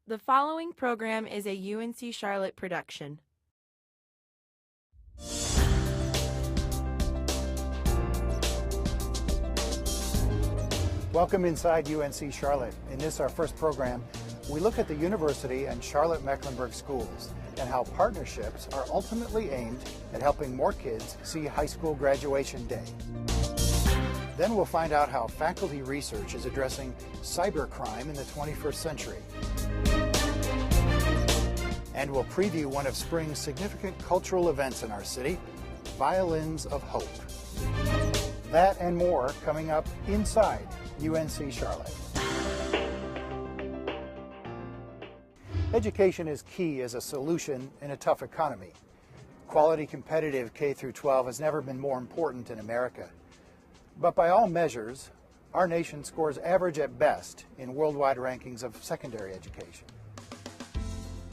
The following program is a UNC Charlotte production. Welcome inside UNC Charlotte. In this, our first program, we look at the university and Charlotte-Mecklenburg schools and how partnerships are ultimately aimed at helping more kids see high school graduation day. Then we'll find out how faculty research is addressing cybercrime in the 21st century. And we'll preview one of spring's significant cultural events in our city, Violins of Hope. That and more coming up inside UNC Charlotte. Education is key as a solution in a tough economy. Quality competitive K-12 has never been more important in America. But by all measures, our nation scores average at best in worldwide rankings of secondary education.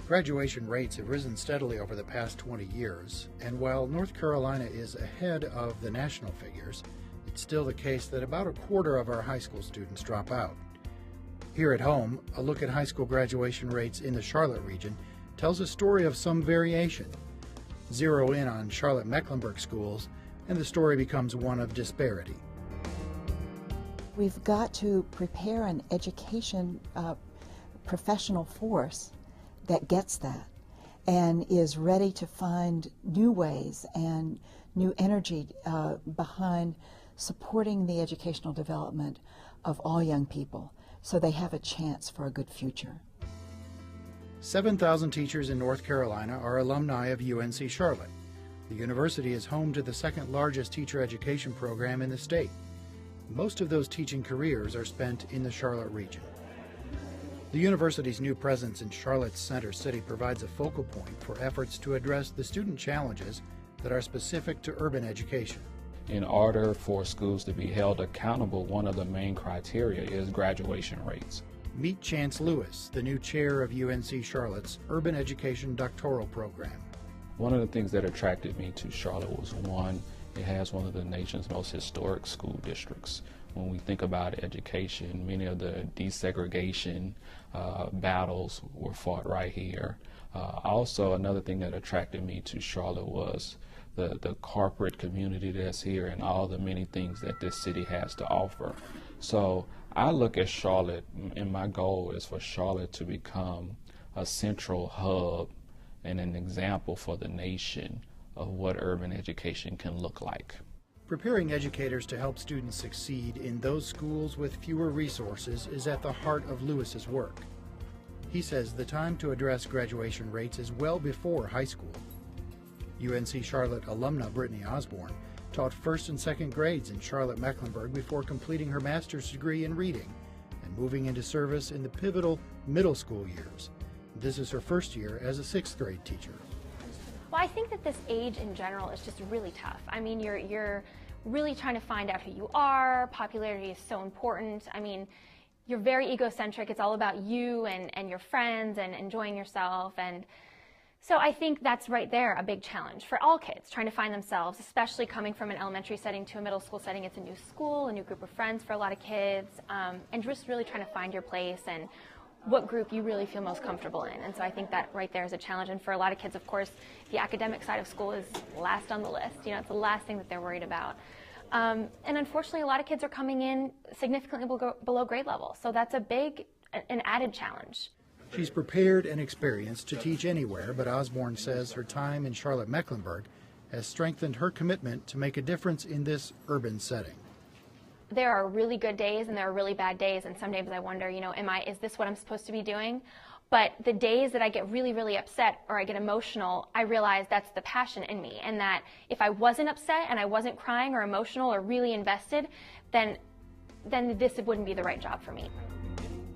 Graduation rates have risen steadily over the past 20 years, and while North Carolina is ahead of the national figures, it's still the case that about a quarter of our high school students drop out. Here at home, a look at high school graduation rates in the Charlotte region tells a story of some variation. Zero in on Charlotte-Mecklenburg schools, and the story becomes one of disparity. We've got to prepare an education professional force that gets that and is ready to find new ways and new energy behind supporting the educational development of all young people so they have a chance for a good future. 7,000 teachers in North Carolina are alumni of UNC Charlotte. The university is home to the second largest teacher education program in the state. Most of those teaching careers are spent in the Charlotte region. The university's new presence in Charlotte's Center City provides a focal point for efforts to address the student challenges that are specific to urban education. In order for schools to be held accountable, one of the main criteria is graduation rates. Meet Chance Lewis, the new chair of UNC Charlotte's Urban Education Doctoral Program. One of the things that attracted me to Charlotte was, one, it has one of the nation's most historic school districts. When we think about education, many of the desegregation battles were fought right here. Also, another thing that attracted me to Charlotte was the corporate community that's here and all the many things that this city has to offer. So I look at Charlotte, and my goal is for Charlotte to become a central hub and an example for the nation of what urban education can look like. Preparing educators to help students succeed in those schools with fewer resources is at the heart of Lewis's work. He says the time to address graduation rates is well before high school. UNC Charlotte alumna Brittany Osborne taught first and second grades in Charlotte-Mecklenburg before completing her master's degree in reading and moving into service in the pivotal middle school years. This is her first year as a sixth grade teacher. Well, I think that this age in general is just really tough. I mean, you're really trying to find out who you are. Popularity is so important. I mean, you're very egocentric. It's all about you and your friends and enjoying yourself. And so I think that's right there a big challenge for all kids, trying to find themselves, especially coming from an elementary setting to a middle school setting. It's a new school, a new group of friends for a lot of kids, and just really trying to find your place and what group you really feel most comfortable in. And so I think that right there is a challenge. And for a lot of kids, of course, the academic side of school is last on the list. You know, it's the last thing that they're worried about. And unfortunately, a lot of kids are coming in significantly below grade level. So that's an added challenge. She's prepared and experienced to teach anywhere, but Osborne says her time in Charlotte-Mecklenburg has strengthened her commitment to make a difference in this urban setting. There are really good days and there are really bad days, and some days I wonder, you know, is this what I'm supposed to be doing? But the days that I get really, really upset or I get emotional, I realize that's the passion in me, and that if I wasn't upset and I wasn't crying or emotional or really invested, then this wouldn't be the right job for me.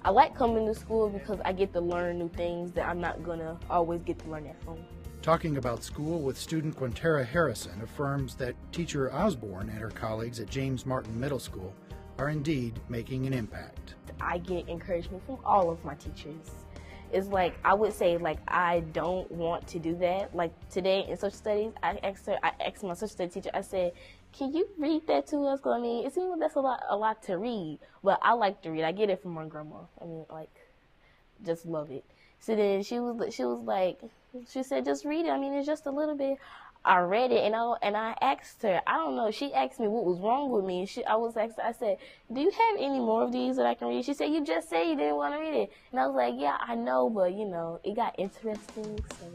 I like coming to school because I get to learn new things that I'm not gonna always get to learn at home. Talking about school with student Quintera Harrison affirms that teacher Osborne and her colleagues at James Martin Middle School are indeed making an impact. I get encouragement from all of my teachers. It's like, I would say, like, I don't want to do that. Like today in social studies, I asked my social studies teacher, I said, can you read that to us? 'Cause I mean, it seems like that's a lot to read, but I like to read. I get it from my grandma. I mean, like, just love it. So then she was like, she said, just read it. I mean, it's just a little bit. I read it, and I asked her, I don't know, she asked me what was wrong with me. I said, do you have any more of these that I can read? She said, you just said you didn't want to read it. And I was like, yeah, I know, but, it got interesting, so,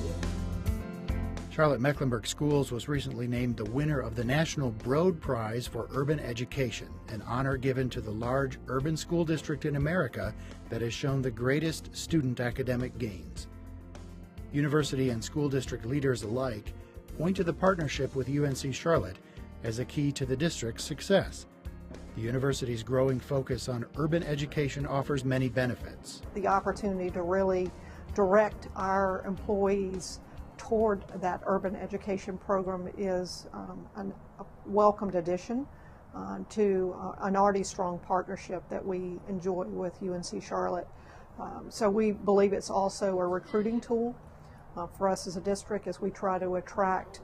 yeah. Charlotte Mecklenburg Schools was recently named the winner of the National Broad Prize for Urban Education, an honor given to the large urban school district in America that has shown the greatest student academic gains. University and school district leaders alike point to the partnership with UNC Charlotte as a key to the district's success. The university's growing focus on urban education offers many benefits. The opportunity to really direct our employees toward that urban education program is a welcomed addition to an already strong partnership that we enjoy with UNC Charlotte. So we believe it's also a recruiting tool for us as a district as we try to attract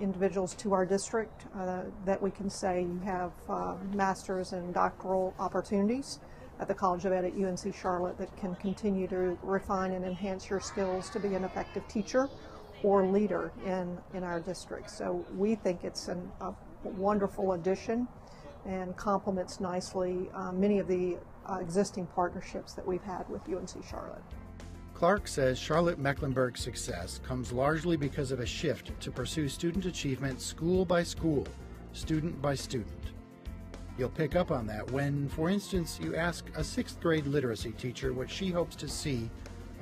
individuals to our district that we can say you have master's and doctoral opportunities at the College of Ed at UNC Charlotte that can continue to refine and enhance your skills to be an effective teacher or leader in our district. So we think it's a wonderful addition and complements nicely many of the existing partnerships that we've had with UNC Charlotte. Clark says Charlotte Mecklenburg's success comes largely because of a shift to pursue student achievement school by school, student by student. You'll pick up on that when, for instance, you ask a 6th grade literacy teacher what she hopes to see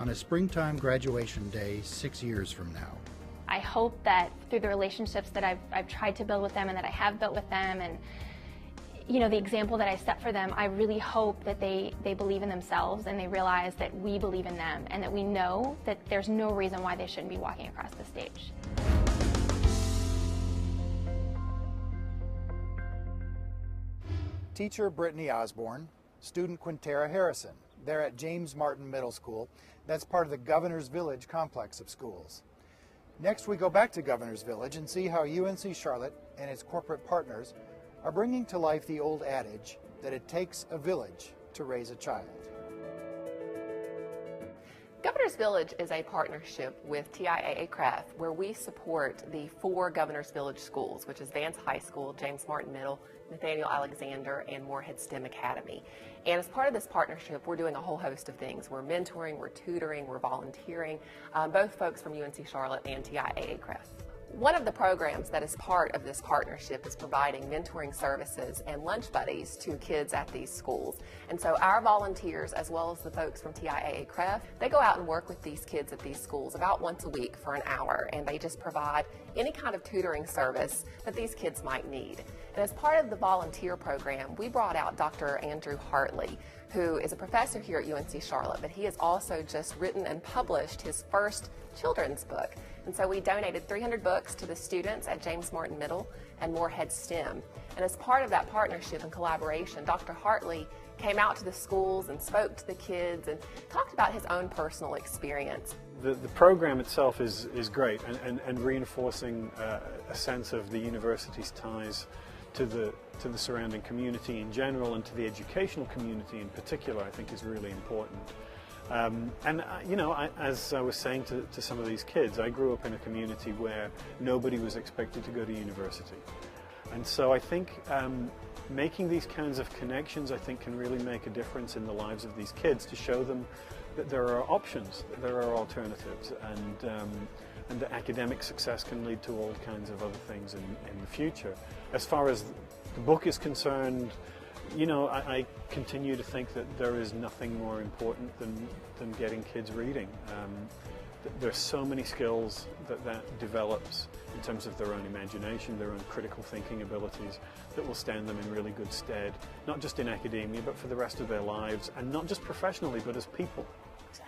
on a springtime graduation day 6 years from now. I hope that through the relationships that I've tried to build with them and that I have built with them, and the example that I set for them, I really hope that they believe in themselves and they realize that we believe in them and that we know that there's no reason why they shouldn't be walking across the stage. Teacher Brittany Osborne, student Quintera Harrison. They're at James Martin Middle School. That's part of the Governor's Village complex of schools. Next, we go back to Governor's Village and see how UNC Charlotte and its corporate partners are bringing to life the old adage that it takes a village to raise a child. Governor's Village is a partnership with TIAA Craft where we support the 4 Governor's Village schools, which is Vance High School, James Martin Middle, Nathaniel Alexander, and Moorhead STEM Academy. And as part of this partnership, we're doing a whole host of things. We're mentoring, we're tutoring, we're volunteering, both folks from UNC Charlotte and TIAA Craft. One of the programs that is part of this partnership is providing mentoring services and lunch buddies to kids at these schools. And so our volunteers, as well as the folks from TIAA Craft, they go out and work with these kids at these schools about once a week for an hour, and they just provide any kind of tutoring service that these kids might need. And as part of the volunteer program, we brought out Dr. Andrew Hartley, who is a professor here at UNC Charlotte, but he has also just written and published his first children's book. And so we donated 300 books to the students at James Martin Middle and Moorhead STEM. And as part of that partnership and collaboration, Dr. Hartley came out to the schools and spoke to the kids and talked about his own personal experience. The program itself is great and reinforcing a sense of the university's ties to the surrounding community in general and to the educational community in particular, I think is really important. As I was saying to some of these kids, I grew up in a community where nobody was expected to go to university. And so I think making these kinds of connections, I think, can really make a difference in the lives of these kids to show them that there are options, that there are alternatives, and that academic success can lead to all kinds of other things in the future. As far as the book is concerned, I continue to think that there is nothing more important than getting kids reading. There's so many skills that develops in terms of their own imagination, their own critical thinking abilities that will stand them in really good stead, not just in academia, but for the rest of their lives, and not just professionally, but as people.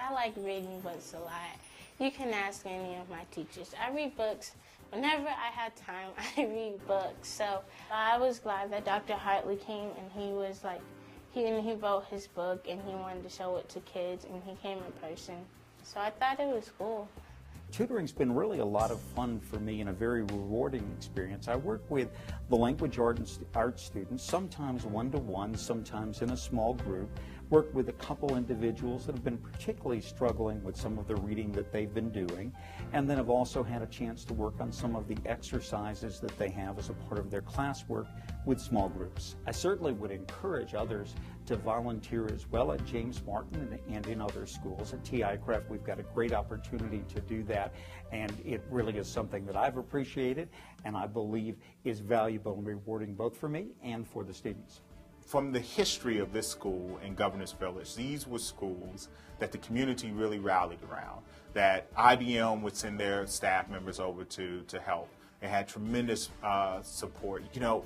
I like reading books a lot. You can ask any of my teachers. I read books. Whenever I have time, I read books. So I was glad that Dr. Hartley came and he was like, he wrote his book and he wanted to show it to kids and he came in person. So I thought it was cool. Tutoring's been really a lot of fun for me and a very rewarding experience. I work with the language arts students, sometimes one-to-one, sometimes in a small group, worked with a couple individuals that have been particularly struggling with some of the reading that they've been doing, and then have also had a chance to work on some of the exercises that they have as a part of their classwork with small groups. I certainly would encourage others to volunteer as well at James Martin and in other schools. At TI Craft, we've got a great opportunity to do that, and it really is something that I've appreciated and I believe is valuable and rewarding both for me and for the students. From the history of this school in Governor's Village, these were schools that the community really rallied around, that IBM would send their staff members over to help. It had tremendous support. You know,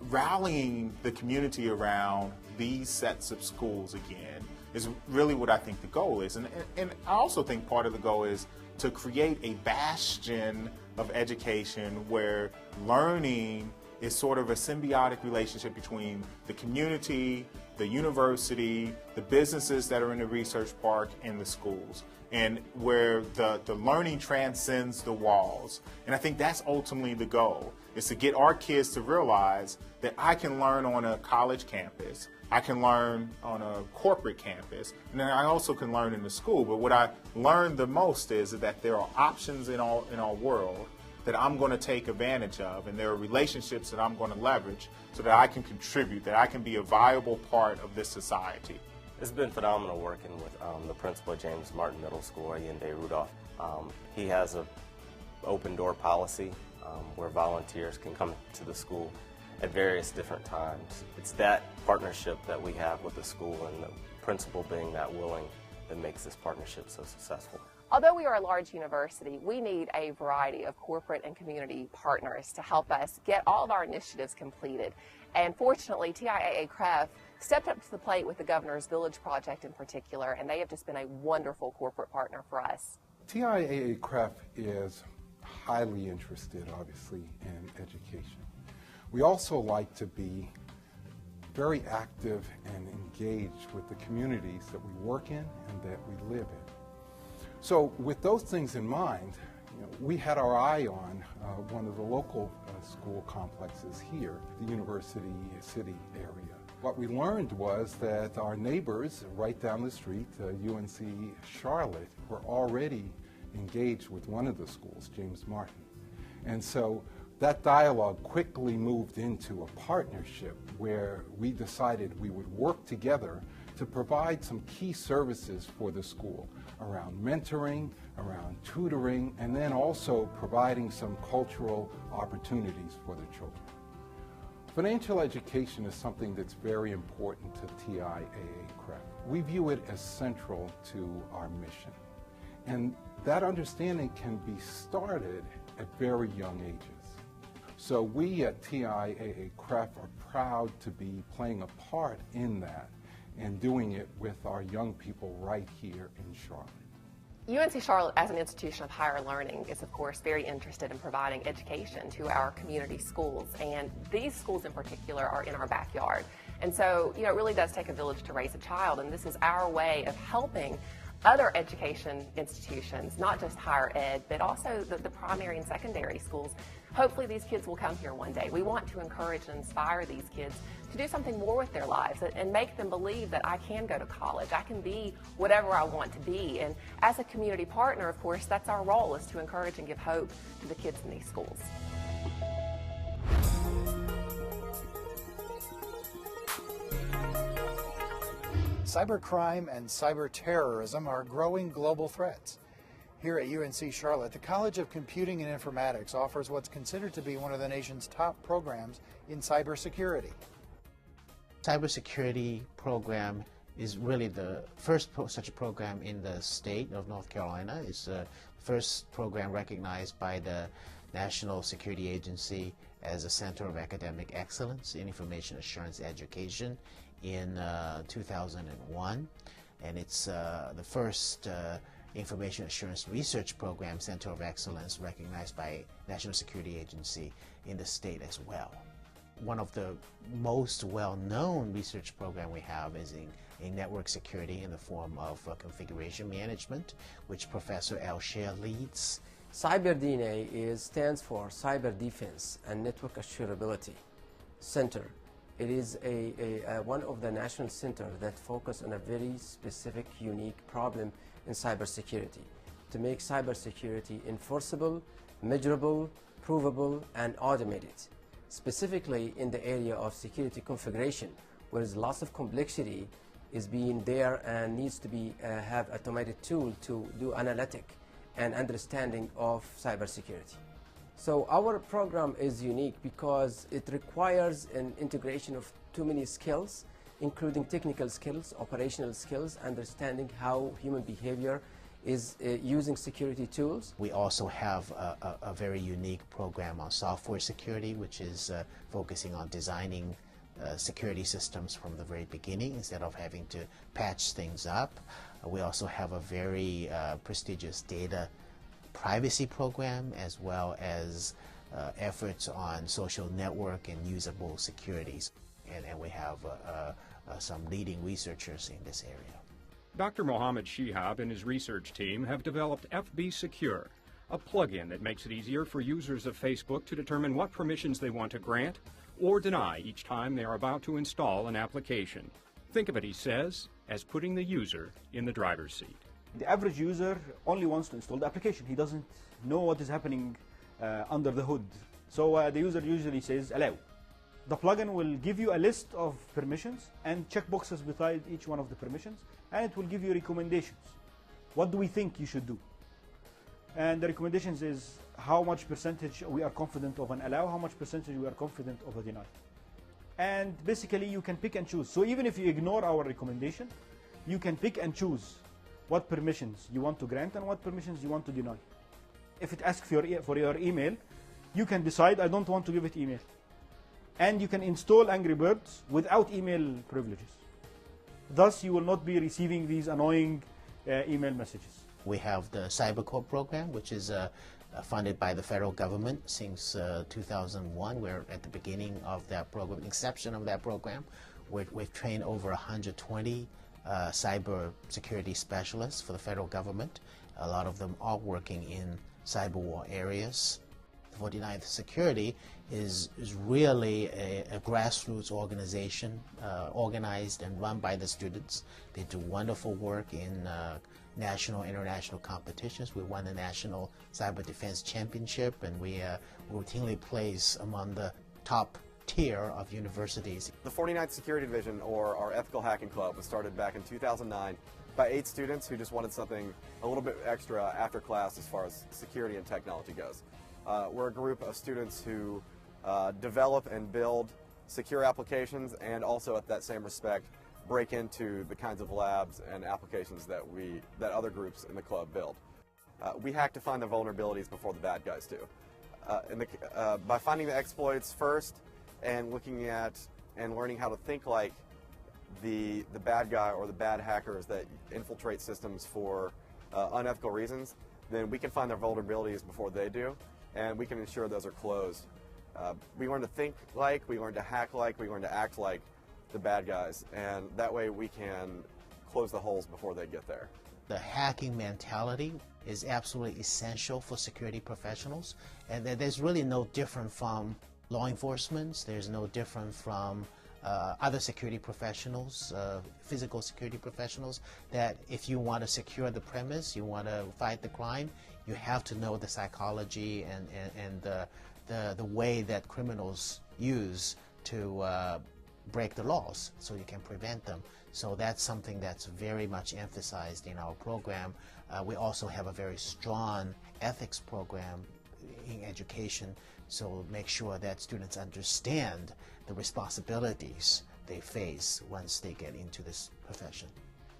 rallying the community around these sets of schools again is really what I think the goal is. And I also think part of the goal is to create a bastion of education where learning is sort of a symbiotic relationship between the community, the university, the businesses that are in the research park, and the schools, and where the learning transcends the walls. And I think that's ultimately the goal, is to get our kids to realize that I can learn on a college campus, I can learn on a corporate campus, and then I also can learn in the school. But what I learned the most is that there are options in our world that I'm going to take advantage of, and there are relationships that I'm going to leverage so that I can contribute, that I can be a viable part of this society. It's been phenomenal working with the principal at James Martin Middle School, Allende Rudolph. He has an open door policy where volunteers can come to the school at various different times. It's that partnership that we have with the school and the principal being that willing that makes this partnership so successful. Although we are a large university, we need a variety of corporate and community partners to help us get all of our initiatives completed. And fortunately, TIAA Craft stepped up to the plate with the Governor's Village project in particular, and they have just been a wonderful corporate partner for us. TIAA Craft is highly interested, obviously, in education. We also like to be very active and engaged with the communities that we work in and that we live in. So with those things in mind, we had our eye on one of the local school complexes here, the University City area. What we learned was that our neighbors right down the street, UNC Charlotte, were already engaged with one of the schools, James Martin. And so that dialogue quickly moved into a partnership where we decided we would work together to provide some key services for the school around mentoring, around tutoring, and then also providing some cultural opportunities for the children. Financial education is something that's very important to TIAA Craft. We view it as central to our mission. And that understanding can be started at very young ages. So we at TIAA Craft are proud to be playing a part in that and doing it with our young people right here in Charlotte. UNC Charlotte, as an institution of higher learning, is of course very interested in providing education to our community schools, and these schools in particular are in our backyard. And so, it really does take a village to raise a child, and this is our way of helping other education institutions, not just higher ed, but also the primary and secondary schools. Hopefully these kids will come here one day. We want to encourage and inspire these kids to do something more with their lives and make them believe that I can go to college, I can be whatever I want to be. And as a community partner, of course, that's our role, is to encourage and give hope to the kids in these schools. Cybercrime and cyber terrorism are growing global threats. Here at UNC Charlotte, the College of Computing and Informatics offers what's considered to be one of the nation's top programs in cybersecurity. Cybersecurity program is really the first such a program in the state of North Carolina. It's the first program recognized by the National Security Agency as a Center of Academic Excellence in Information Assurance Education in 2001, and it's the first Information Assurance Research Program Center of Excellence recognized by National Security Agency in the state as well. One of the most well-known research program we have is in network security in the form of configuration management, which Professor Al-Shair leads. CyberDNA stands for Cyber Defense and Network Assurability Center, It is one of the national centers that focus on a very specific, unique problem in cybersecurity, to make cybersecurity enforceable, measurable, provable, and automated, specifically in the area of security configuration, where lots of complexity is being there and needs to be have automated tool to do analytic and understanding of cybersecurity. So our program is unique because it requires an integration of too many skills, including technical skills, operational skills, understanding how human behavior is using security tools. We also have a very unique program on software security, which is focusing on designing security systems from the very beginning instead of having to patch things up. We also have a very prestigious data privacy program, as well as efforts on social network and usable securities. And we have some leading researchers in this area. Dr. Mohammed Shihab and his research team have developed FB Secure, a plugin that makes it easier for users of Facebook to determine what permissions they want to grant or deny each time they are about to install an application. Think of it, he says, as putting the user in the driver's seat. The average user only wants to install the application. He doesn't know what is happening under the hood. So the user usually says allow. The plugin will give you a list of permissions and checkboxes beside each one of the permissions, and it will give you recommendations. What do we think you should do? And the recommendations is how much percentage we are confident of an allow, how much percentage we are confident of a deny. And basically you can pick and choose. So even if you ignore our recommendation, you can pick and choose what permissions you want to grant and what permissions you want to deny. If it asks for your email, you can decide I don't want to give it email. And you can install Angry Birds without email privileges. Thus, you will not be receiving these annoying email messages. We have the CyberCorp program, which is funded by the federal government since 2001. We're at the beginning of that program, inception of that program. We've trained over 120 cyber security specialists for the federal government. A lot of them are working in cyber war areas. 49th Security is really a grassroots organization organized and run by the students. They do wonderful work in national, international competitions. We won the National Cyber Defense Championship, and we routinely place among the top tier of universities. The 49th Security Division, or our Ethical Hacking Club, was started back in 2009 by 8 students who just wanted something a little bit extra after class as far as security and technology goes. We're a group of students who develop and build secure applications, and also at that same respect break into the kinds of labs and applications that other groups in the club build. We hack to find the vulnerabilities before the bad guys do. By finding the exploits first and looking at and learning how to think like the bad guy or the bad hackers that infiltrate systems for unethical reasons, then we can find their vulnerabilities before they do, and we can ensure those are closed. We learn to think like, we learn to hack like, we learn to act like the bad guys, and that way we can close the holes before they get there. The hacking mentality is absolutely essential for security professionals, and there's really no different from law enforcement. There's no different from other security professionals, physical security professionals, that if you want to secure the premise, you want to fight the crime, you have to know the psychology and the way that criminals use to break the laws so you can prevent them. So that's something that's very much emphasized in our program. We also have a very strong ethics program in education, so make sure that students understand the responsibilities they face once they get into this profession.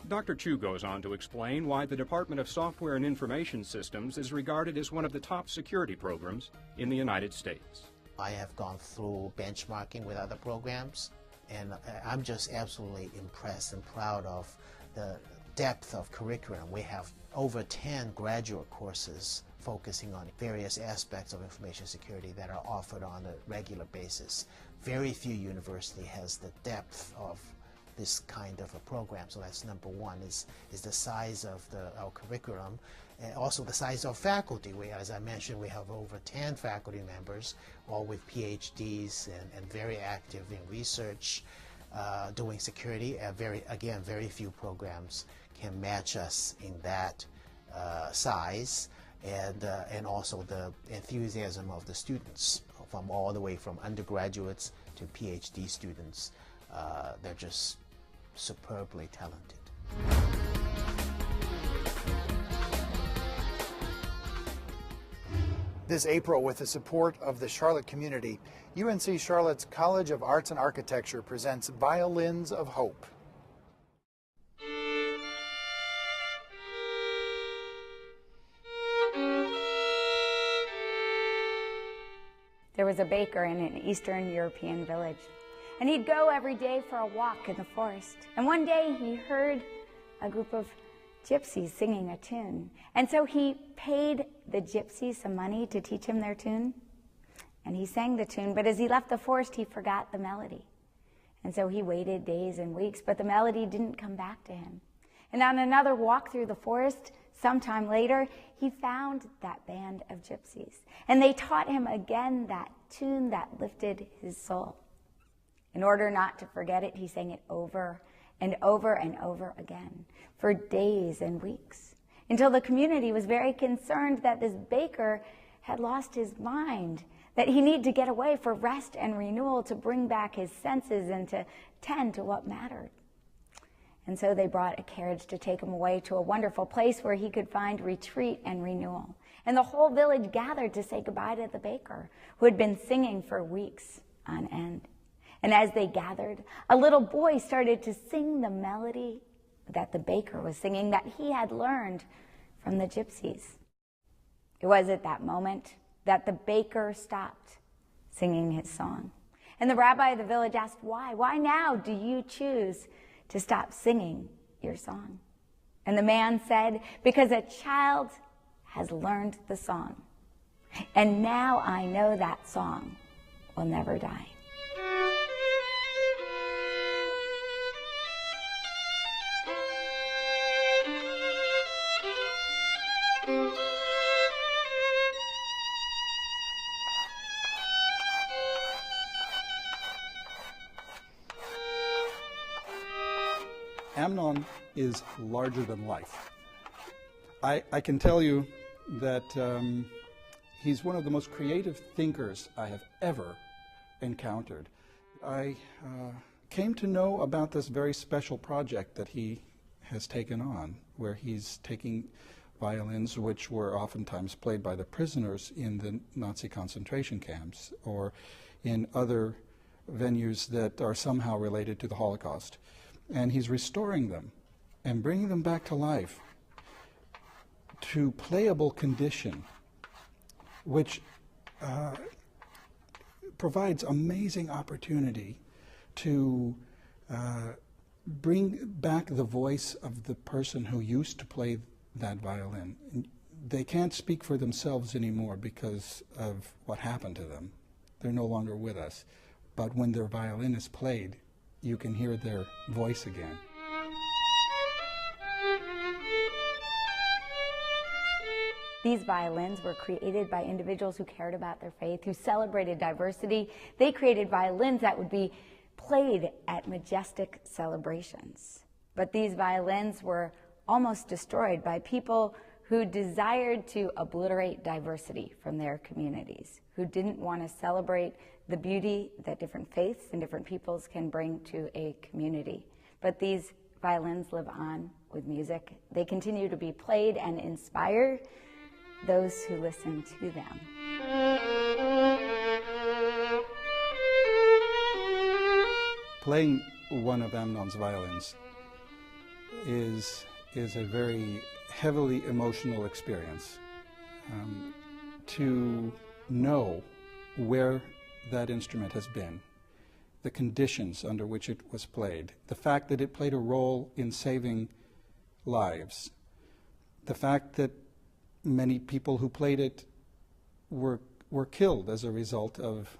Dr. Chu goes on to explain why the Department of Software and Information Systems is regarded as one of the top security programs in the United States. I have gone through benchmarking with other programs, and I'm just absolutely impressed and proud of the depth of curriculum. We have over 10 graduate courses focusing on various aspects of information security that are offered on a regular basis. Very few university has the depth of this kind of a program. So that's number one, is the size of our curriculum, and also the size of faculty. As I mentioned, we have over 10 faculty members, all with PhDs and very active in research, doing security. Very few programs can match us in that size, and also the enthusiasm of the students, from all the way from undergraduates to PhD students. They're just superbly talented. This April, with the support of the Charlotte community, UNC Charlotte's College of Arts and Architecture presents Violins of Hope. There was a baker in an Eastern European village, and he'd go every day for a walk in the forest. And one day he heard a group of gypsies singing a tune. And so he paid the gypsies some money to teach him their tune. And he sang the tune, but as he left the forest, he forgot the melody. And so he waited days and weeks, but the melody didn't come back to him. And on another walk through the forest, sometime later, he found that band of gypsies. And they taught him again that tune that lifted his soul. In order not to forget it, he sang it over and over and over again for days and weeks, until the community was very concerned that this baker had lost his mind, that he needed to get away for rest and renewal, to bring back his senses and to tend to what mattered. And so they brought a carriage to take him away to a wonderful place where he could find retreat and renewal. And the whole village gathered to say goodbye to the baker, who had been singing for weeks on end. And as they gathered, a little boy started to sing the melody that the baker was singing, that he had learned from the gypsies. It was at that moment that the baker stopped singing his song. And the rabbi of the village asked, why? Why now do you choose to stop singing your song? And the man said, because a child has learned the song, and now I know that song will never die. Amnon is larger than life. I can tell you that he's one of the most creative thinkers I have ever encountered. I came to know about this very special project that he has taken on, where he's taking violins which were oftentimes played by the prisoners in the Nazi concentration camps or in other venues that are somehow related to the Holocaust. And he's restoring them and bringing them back to life to playable condition, which provides amazing opportunity to bring back the voice of the person who used to play that violin. They can't speak for themselves anymore because of what happened to them. They're no longer with us. But when their violin is played, you can hear their voice again. These violins were created by individuals who cared about their faith, who celebrated diversity. They created violins that would be played at majestic celebrations. But these violins were almost destroyed by people who desired to obliterate diversity from their communities, who didn't want to celebrate the beauty that different faiths and different peoples can bring to a community. But these violins live on with music. They continue to be played and inspire those who listen to them. Playing one of Amnon's violins is a very heavily emotional experience. To know where that instrument has been, the conditions under which it was played, the fact that it played a role in saving lives, the fact that many people who played it were killed as a result of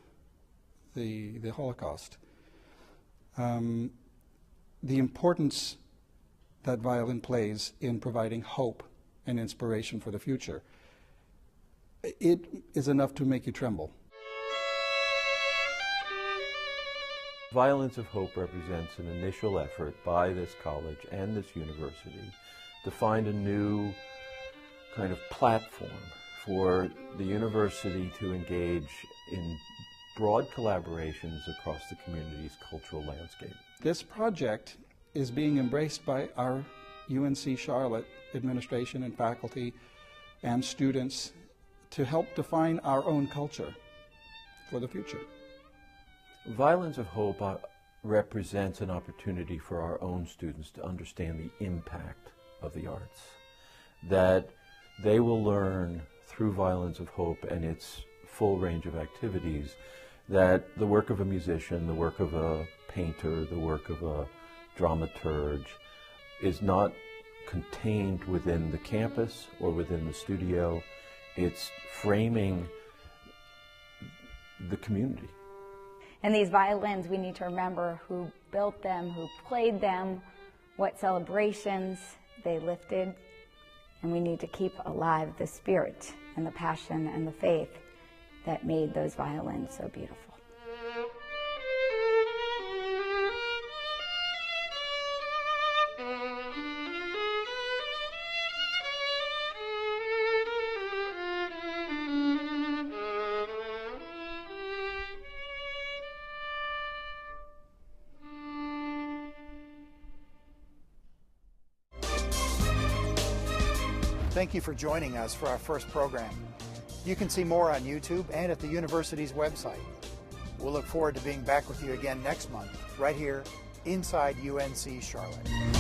the Holocaust. the importance that violin plays in providing hope and inspiration for the future, it is enough to make you tremble. Violins of Hope represents an initial effort by this college and this university to find a new kind of platform for the university to engage in broad collaborations across the community's cultural landscape. This project is being embraced by our UNC Charlotte administration and faculty and students to help define our own culture for the future. Violins of Hope represents an opportunity for our own students to understand the impact of the arts, that they will learn through Violins of Hope and its full range of activities that the work of a musician, the work of a painter, the work of a dramaturge is not contained within the campus or within the studio. It's framing the community. And these violins, we need to remember who built them, who played them, what celebrations they lifted, and we need to keep alive the spirit and the passion and the faith that made those violins so beautiful. Thank you for joining us for our first program. You can see more on YouTube and at the university's website. We'll look forward to being back with you again next month, right here inside UNC Charlotte.